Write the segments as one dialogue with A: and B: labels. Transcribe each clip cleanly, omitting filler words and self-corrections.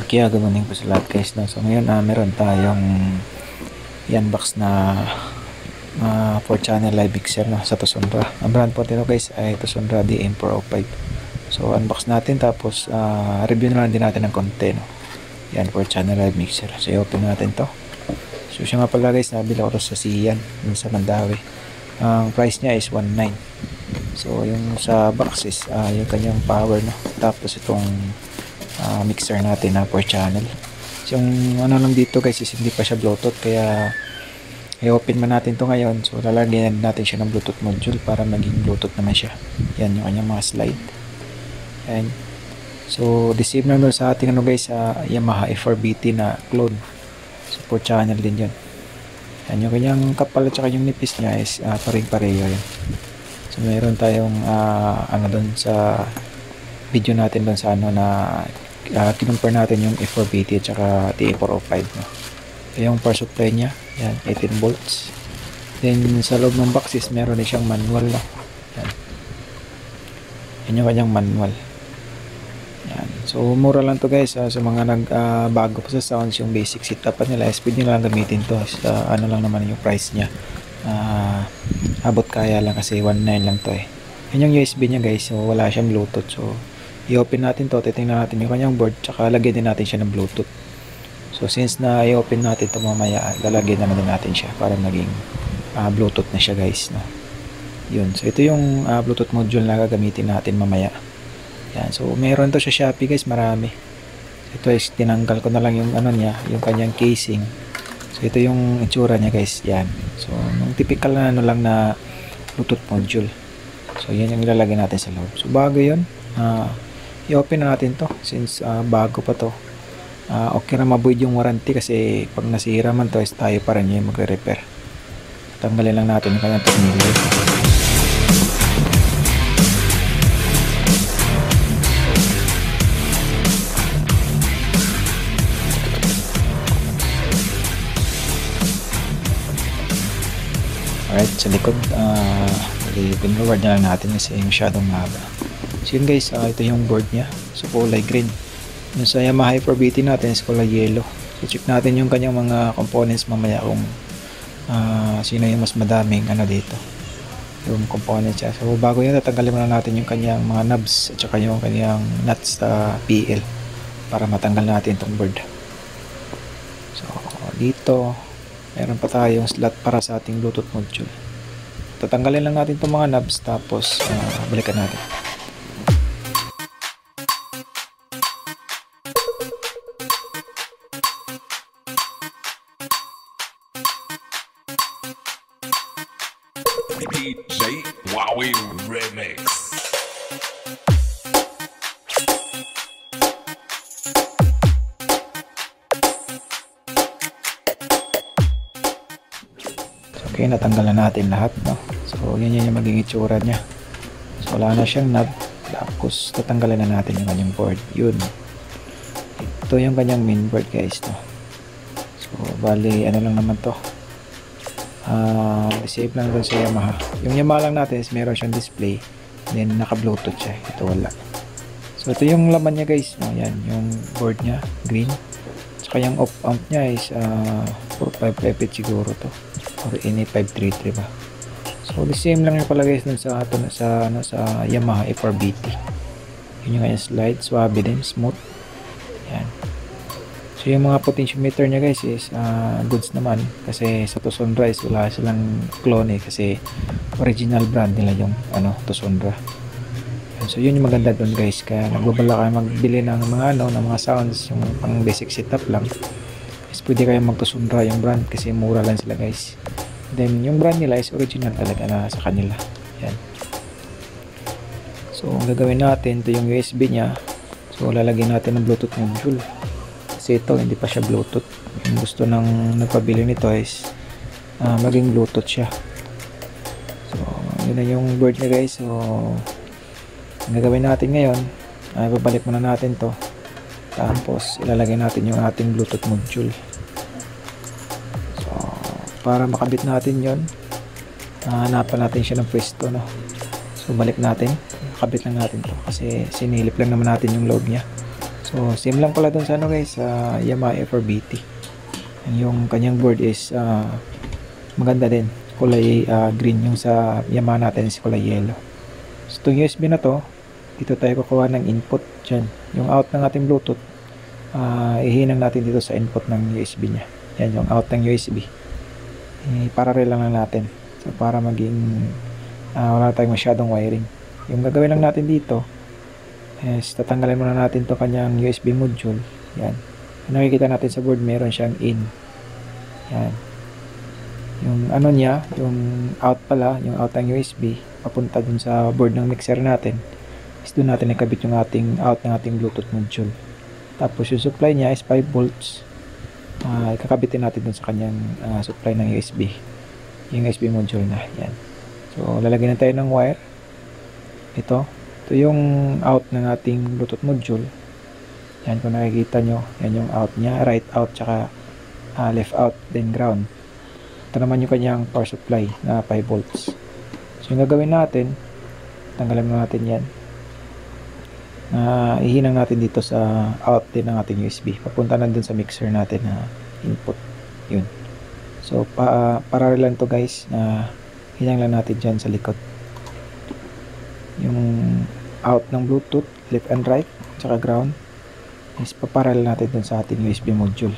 A: Kaya gamanin ko sa lahat guys, no? So ngayon meron tayong i-unbox na 4-channel live mixer, no, sa Tosundra. Ang brand po nito guys ay Tosundra DM405. So unbox natin, tapos review na lang din natin ng konti, no? Yan, 4-channel live mixer. So i-open natin to. So siya nga pala guys, nabili ko to sa Sian, sa Mandawi. Ang price niya is 1.9. So yung sa box is yung kanyang power, no? Tapos itong mixer natin na 4-channel. So yung ano lang dito guys is hindi pa siya Bluetooth, kaya i-open man natin to ngayon. So lalagyan natin siya ng Bluetooth module para maging Bluetooth naman siya. Yan yung kanyang mga slide. Yan. So the same naman sa ating ano guys, Yamaha F4BT na clone. So 4-channel din yun. Yan yung kanyang kapal at saka yung nipis niya is pareho yan. So meron tayong ano doon sa video natin doon sa ano na kinumpare natin yung F4BT at saka TA405, no? Yung power supply niya, yan, 18 volts. Then sa loob ng box is meron din siyang manual, no? Yan. Yan yung kanyang manual. Yan. So mura lang to guys, sa mga bago pa sa sounds, yung basic setup nila is pwede nyo lang gamitin to. Ano lang naman yung price niya, abot kaya lang kasi 1.9 lang to eh. Yan yung USB niya guys, so wala siyang Bluetooth. So i-open natin to, titingnan natin yung kanyang board, tsaka lagyan din natin siya ng Bluetooth. So since na i-open natin to mamaya, lalagyan naman din natin siya para maging Bluetooth na siya guys, no? Yun, so ito yung Bluetooth module na gagamitin natin mamaya. Yan, so meron to sa Shopee guys, marami. Ito is tinanggal ko na lang yung ano niya, yung kanyang casing. So ito yung itsura niya guys, yan. So yung typical na ano lang na Bluetooth module. So yan yung ilalagay natin sa loob. So bago yun, i-open na natin to since bago pa to. Okay na mabuid yung warranty kasi pag nasira man to is tayo pa rin yung magre-repair. Tanggalin lang natin yung kanyang tornilyo. Alright, sa likod pinreward na lang natin kasi masyadong mahaba. So yun guys, ito yung board niya. So kulay green. Yung sa Yamaha F4BT natin is kulay yellow. So check natin yung kanyang mga components mamaya kung sino yung mas madaming ano dito, yung components siya. So bago yun, tatanggalin muna natin yung kanyang mga knobs at saka yung kanyang nuts sa PL para matanggal natin itong board. So dito meron pa tayong slot para sa ating Bluetooth module. Tatanggalin lang natin itong mga knobs, tapos balikan natin.
B: DJ Wowie Remix.
A: Okay, natanggal na natin lahat, no? So yan yung magiging itsura niya. So wala na siyang knob, tapos tatanggalin na natin yung kanyang board. Yun, ito yung kanyang main board guys, no? So bali ano lang naman to, save lang dun sa Yamaha. Yung Yamaha lang natin is meron siyang display, then naka Bluetooth siya, ito wala. So ito yung laman niya guys, no? Yan yung board niya, green. Tsaka yung op amp niya is 455 siguro to, or NA533 ba. So the same lang yung pala guys dun sa Yamaha F4BT. Yun yung kanyang slide, swabe din, smooth. Yan. So yung mga potentiometer niya guys is goods naman, kasi sa Tosundra is wala silang clone kasi original brand nila yung Tosundra. So yun yung maganda doon guys, kaya nagbabala kayo magbili ng mga ng mga sounds, yung pang basic setup lang is pwede kayo mag-Tosundra yung brand kasi mura lang sila guys. Then yung brand nila is original talaga na sa kanila. Yan. So ang gagawin natin, ito yung USB nya. So lalagyan natin ng Bluetooth module kasi ito hindi pa siya Bluetooth. Yung gusto ng nagpabili nito is maging Bluetooth siya. So yun na yung board niya guys. So ang gagawin natin ngayon, babalik muna natin to. Tapos ilalagay natin yung ating Bluetooth module. So para makabit natin yon, hanapan natin siya ng pwesto, no? So balik natin, kabit lang natin to kasi sinilip lang naman natin yung load niya. So same lang pala dun sa ano guys, sa Yamaha F4BT. Yung kanyang board is maganda din, kulay green. Yung sa Yamaha natin is kulay yellow. So itong USB na to, dito tayo kukuha ng input dyan. Yung out ng ating Bluetooth, ihinang natin dito sa input ng USB nya. Yan yung out ng USB. Parallel lang natin. So para maging wala tayong masyadong wiring. Yung gagawin lang natin dito is tatanggalin muna natin to kanyang USB module. Yan. Nakikita natin sa board meron siyang in. Yan. Yung ano niya, yung out pala, yung out ng USB papunta dun sa board ng mixer natin. Is doon natin ikabit yung ating out ng ating Bluetooth module. Tapos yung supply niya is 5 volts. Ikakabitin natin dun sa kanyang supply ng USB. Yung USB module na. Yan. So lalagyan na tayo ng wire. Ito yung out ng ating Bluetooth module. Yan, kung nakikita nyo, yan yung out nya, right out tsaka left out, then ground. Ito naman yung kanyang power supply na 5 volts. So yung gagawin natin, tanggalin mo natin yan. Ihinang natin dito sa out din ng ating USB, papunta na dun sa mixer natin na input. Yun. So parallel lang to guys, hinang lang natin dyan sa likod yung out ng Bluetooth, left and right tsaka ground is paparallel natin dun sa ating USB module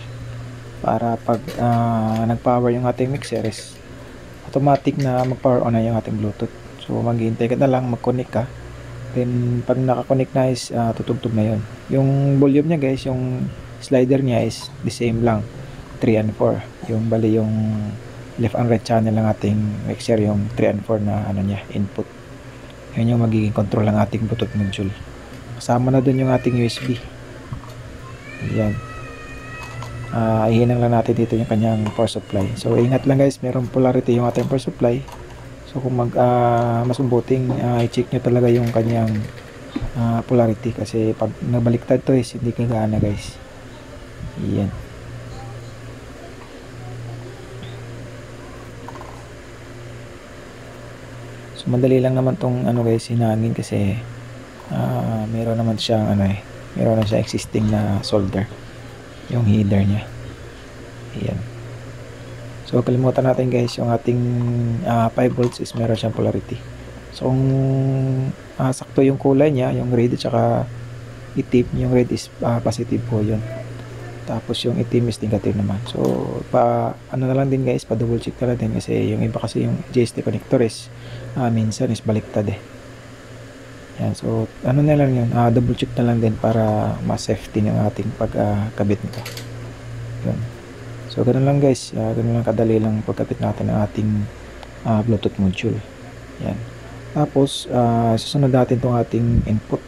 A: para pag nag-power yung ating mixer is automatic na mag-power on na yung ating Bluetooth. So maghihintay ka na lang, mag-connect ka, then pag naka-connect na is tutugtog na yun. Yung volume niya guys, yung slider niya is the same lang, 3 and 4. Yung bali yung left and right channel ng ating mixer, yung 3 and 4 na ano niya, input. Yun yung magiging control ng ating Bluetooth module. Kasama na dun yung ating USB. Yan. Ihinang lang natin dito yung kanyang power supply. So ingat lang guys, merong polarity yung ating power supply. So kung mas mabuting i-check nyo talaga yung kanyang polarity kasi pag nabaliktad to is hindi kagana guys. Yan. So madali lang naman tong ano guys, hinangin kasi meron naman siyang meron na siyang existing na solder yung header niya. Ayan. So kalimutan natin guys, yung ating 5 volts is meron siyang polarity. So kung sakto yung kulay niya, yung red at saka itim, yung red is positive po yun. Tapos yung itim is negative naman. So ano na lang din guys, pa double check na lang din kasi yung iba kasi yung JST connector is minsan is baliktad eh. Yan, so ano na lang yun, double check na lang din para mas safety ng ating pagkabit nito. Yun. So ganun lang guys, ganun lang kadali lang pagkabit natin ng ating Bluetooth module. Yan. Tapos susunod natin itong ating input.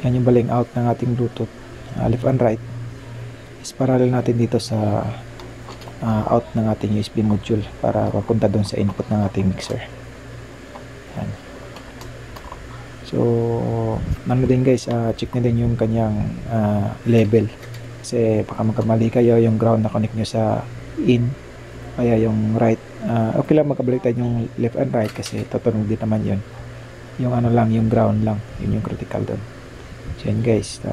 A: Yan yung baling out ng ating Bluetooth, left and right is parallel natin dito sa out ng ating USB module para papunta doon sa input ng ating mixer. Yan. So ano din guys, check na din yung kanyang level kasi baka magkamali kayo, yung ground na connect nyo sa in kaya yung right, okay lang magkabaliktad yung left and right kasi tutunog din naman yun. Yung ano lang, yung ground lang, yun yung critical doon. So yan guys,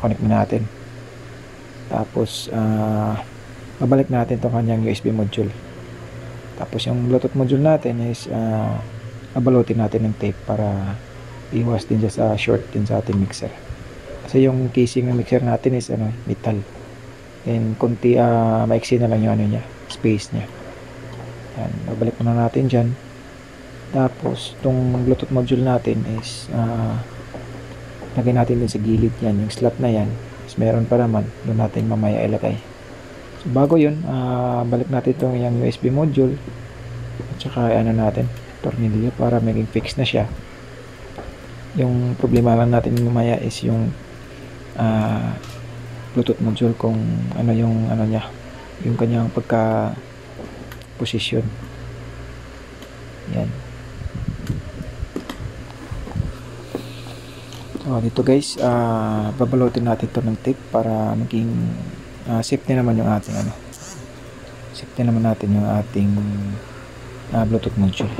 A: connect na natin. Tapos babalik natin itong kanyang USB module. Tapos yung Bluetooth module natin is abalutin natin ng tape para iwas din dyan sa short din sa ating mixer. Kasi yung casing ng mixer natin is metal. Then kunti maiksi na lang yung niya, space niya. Yan, babalik muna natin dyan. Tapos itong Bluetooth module natin is lagay natin din sa gilid yan, yung slot na yan. Meron pa naman, doon natin mamaya ilagay. So bago yun, balik natin itong yung USB module at saka natin, tornilyo para maging fix na siya. Yung problema lang natin mamaya is yung Bluetooth module kung yung niya, yung kanyang pagka position. Yan. So So dito guys, babalutin natin to ng tape para maging safety naman yung ating safety naman natin yung ating Bluetooth module.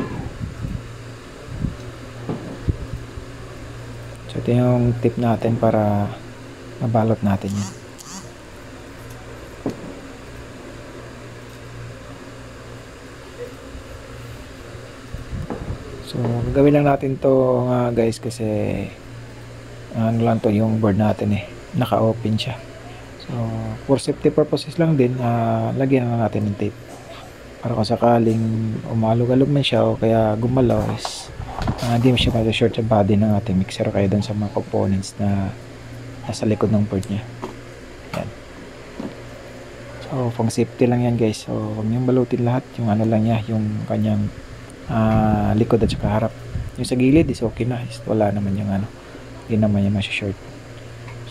A: So ito yung tape natin para mabalot natin yun. So gagawin lang natin to guys kasi ano lang to, yung board natin naka-open siya. So for safety purposes lang din, lagyan na natin ng tape para kung sakaling umalog-alog man siya o kaya gumalaw is hindi mo siya ma-short sa body ng ating mixer o kaya dun sa mga components na nasa likod ng board nya. Yan. So pang safety lang yan guys. So huwag niyong balutin lahat, yung ano lang niya, yung kanyang likod at saka harap. Yung sa gilid is okay na, is wala naman yung hindi naman yung ma-short.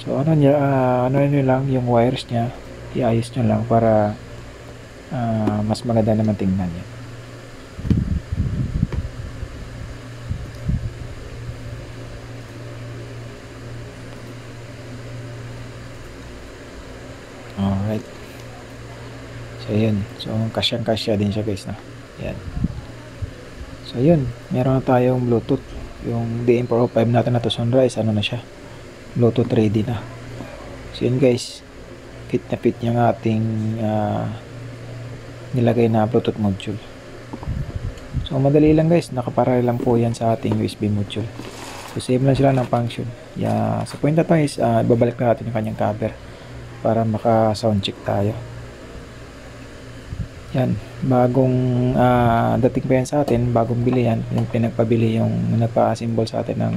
A: So ano niya, ano nyo lang yung wires niya, iayos nyo lang para mas maganda naman tingnan yan. Alright. So yun, so kasyang-kasya din siya guys na. Yan. So yun, meron na tayong Bluetooth. Yung DM405 natin na to Sunrise, ano na siya, Bluetooth ready na. So yun guys, fit na fit yung ating nilagay na Bluetooth module. So madali lang guys, nakaparallel lang po yan sa ating USB module. So save lang sila ng function. Sa point na to is ibabalik na natin yung kanyang cover para maka sound check tayo. Yan, bagong dating pa yan sa atin, bagong bili yan, yung pinagpabili, yung nagpa-assemble sa atin ng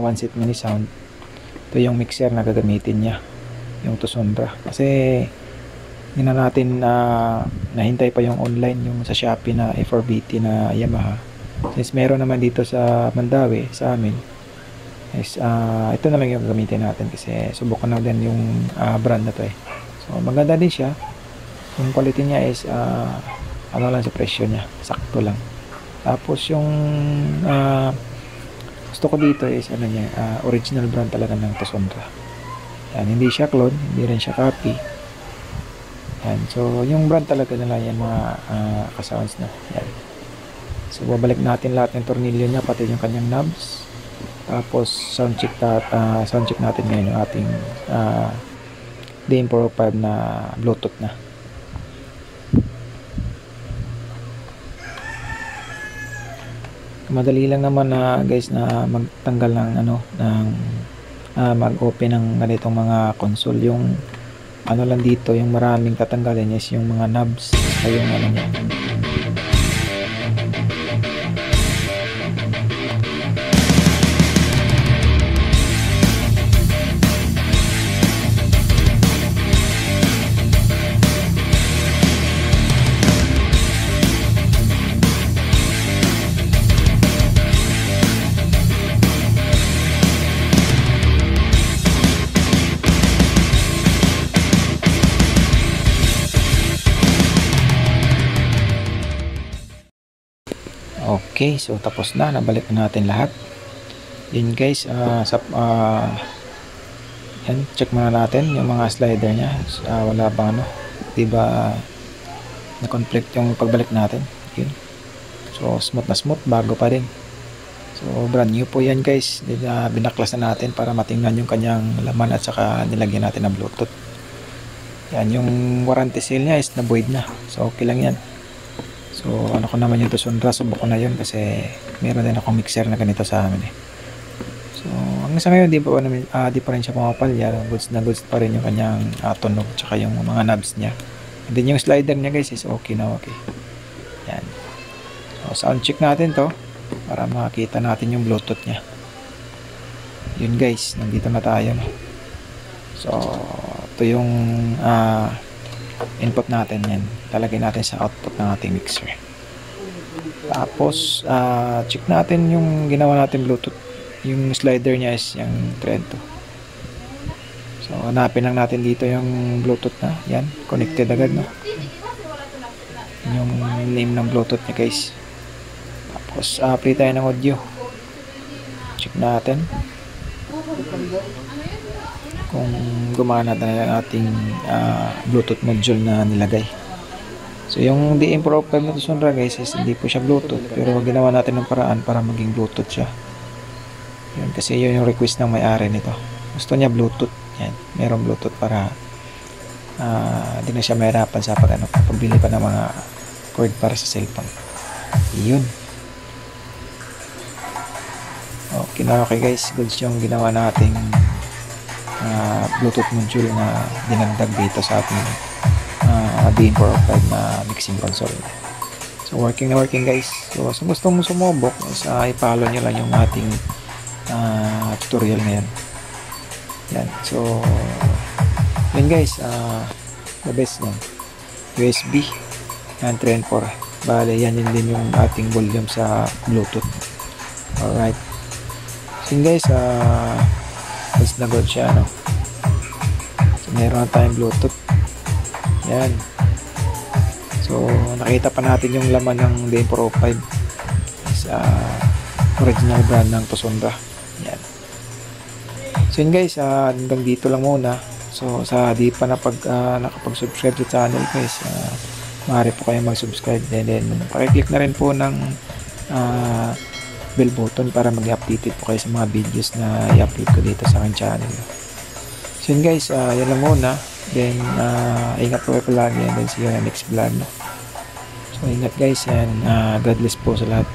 A: one set mini sound. Ito yung mixer na gagamitin niya, yung Tusundra. Kasi hindi na natin nahintay pa yung online, yung sa Shopee na A4BT na Yamaha. Since meron naman dito sa Mandawi, sa amin, is ito na lang yung gagamitin natin kasi subukan na din yung brand na to So maganda din siya. Yung quality niya is ano lang sa presyo niya, sakto lang. Tapos yung gusto ko dito is ano niya, original brand talaga ng Tusundra. Yan, hindi siya clone, hindi rin siya copy. Yan, so yung brand talaga nila yan mga ka-sounds na. Yan. So babalik natin lahat ng tornilyo niya, pati yung kanyang knobs. Tapos sound check natin ngayon yung ating DM405 na Bluetooth na. Madali lang naman guys na magtanggal ng mag-open ng ganitong mga console. Yung ano lang dito, yung maraming tatanggalin is yung mga knobs ay yung niya. Okay, so tapos na, nabalik na natin lahat. Yun guys, yan, check muna natin yung mga slider nya. Wala bang diba na-conflict yung pagbalik natin. Yun. So smooth na smooth, bago pa rin. So brand new po yan guys. Binaklas na natin para matingnan yung kanyang laman at saka nilagyan natin ng Bluetooth. Yan, yung warranty sale nya is na void na. So okay lang yan. So ano ko naman yung Tusundra, subok ko na yun kasi meron din akong mixer na ganito sa amin So hanggang sa ngayon di pa rin siya pumapalya, goods na goods pa rin yung kanyang tunog tsaka yung mga knobs niya. And then yung slider niya guys is okay na okay. Yan. So sound check natin to para makita natin yung Bluetooth niya. Yun guys, nandito na tayo So ito yung input natin yan. Lalagay natin sa output ng ating mixer. Tapos check natin yung ginawa natin Bluetooth. Yung slider niya is yung Trento. So hanapin lang natin dito yung Bluetooth na. Yan, connected agad yung name ng Bluetooth niya guys. Tapos play tayo ng audio. Check natin. kung gumana na yung ating Bluetooth module na nilagay. So yung DM Pro 5 na Tucson guys is hindi po siya Bluetooth, pero ginawa natin ng paraan para maging Bluetooth siya. Yun, kasi yun yung request ng may-ari nito. Gusto niya Bluetooth. Yan, merong Bluetooth para hindi na siya mahirapan sa pagbili pa ng mga cord para sa cellphone. Yun. Okay na, okay guys, goods yung ginawa nating Bluetooth module na dinagdag dito sa ating DM405 na mixing console. So working na working guys. So kung gusto mong sumubok, i-follow nyo lang yung ating tutorial ngayon. Yan. So yun guys, the best yan. USB and 3 and 4. Bale, yan din yung ating volume sa Bluetooth. Alright. So yun guys, best na good siya, no? So meron tayong Bluetooth. Yan. So nakita pa natin yung laman ng DM405 sa original brand ng Tosonra. Yan. So yun guys, hanggang dito lang muna. So sa di pa nakapag-subscribe sa channel guys, maaari po kayong mag-subscribe, and then pakiclick na rin po ng bell button para mag-updated po kayo sa mga videos na i-upload ko dito sa aking channel. So yun guys, yan lang muna. Then ingat po kayo palagi, and then see you in the next vlog, no? So ingat guys, and God bless po sa lahat.